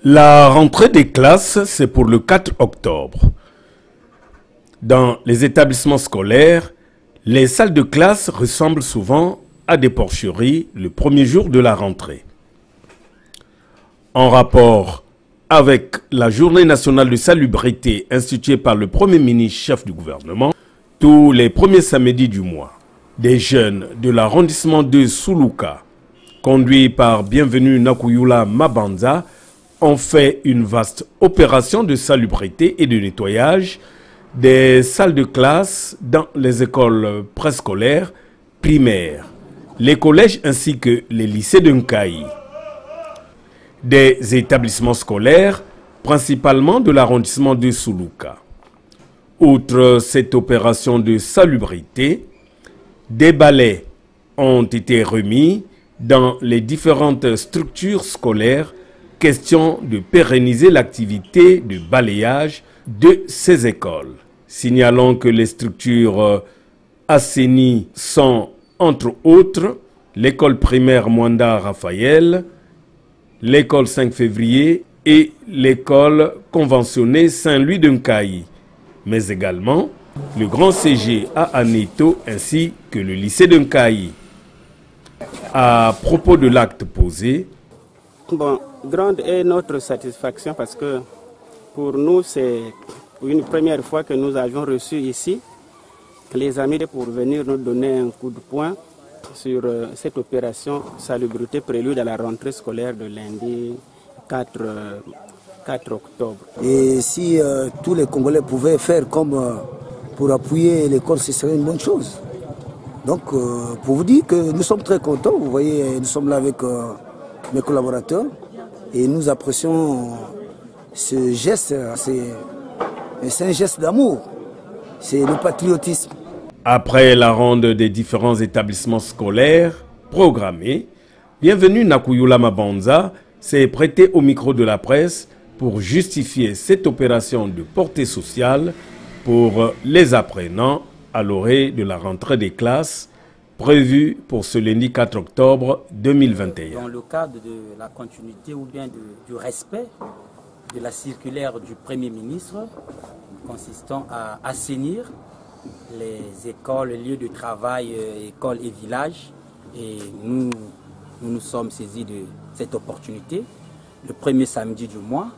La rentrée des classes, c'est pour le 4 octobre. Dans les établissements scolaires, les salles de classe ressemblent souvent à des porcheries le premier jour de la rentrée. En rapport avec la Journée nationale de salubrité instituée par le Premier ministre chef du gouvernement, tous les premiers samedis du mois, des jeunes de l'arrondissement de Suluka, conduits par Bienvenue Nakuyula Mabanza, ont fait une vaste opération de salubrité et de nettoyage des salles de classe dans les écoles préscolaires, primaires, les collèges ainsi que les lycées de Nkayi. Des établissements scolaires, principalement de l'arrondissement de Suluka. Outre cette opération de salubrité, des balais ont été remis dans les différentes structures scolaires. Question de pérenniser l'activité de balayage de ces écoles. Signalons que les structures assainies sont, entre autres, l'école primaire Mwanda Raphaël, l'école 5 février et l'école conventionnée Saint-Louis de Nkayi, mais également le grand CG à Aneto ainsi que le lycée de Nkayi. À propos de l'acte posé, bon, grande est notre satisfaction parce que pour nous, c'est une première fois que nous avions reçu ici les amis pour venir nous donner un coup de poing sur cette opération salubrité prélude à la rentrée scolaire de lundi 4 octobre. Et si tous les Congolais pouvaient faire comme pour appuyer l'école, ce serait une bonne chose. Donc, pour vous dire que nous sommes très contents, vous voyez, nous sommes là avec mes collaborateurs. Et nous apprécions ce geste, c'est un geste d'amour, c'est le patriotisme. Après la ronde des différents établissements scolaires programmés, Bienvenue Nakuyula Mabanza s'est prêté au micro de la presse pour justifier cette opération de portée sociale pour les apprenants à l'orée de la rentrée des classes prévu pour ce lundi 4 octobre 2021. Dans le cadre de la continuité ou bien du respect de la circulaire du Premier ministre consistant à assainir les écoles, les lieux de travail, écoles et villages. Et nous sommes saisis de cette opportunité le premier samedi du mois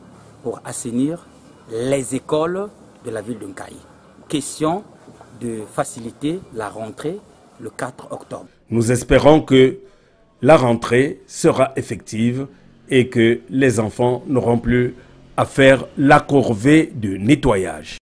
pour assainir les écoles de la ville de Nkayi. Question de faciliter la rentrée le 4 octobre. Nous espérons que la rentrée sera effective et que les enfants n'auront plus à faire la corvée de nettoyage.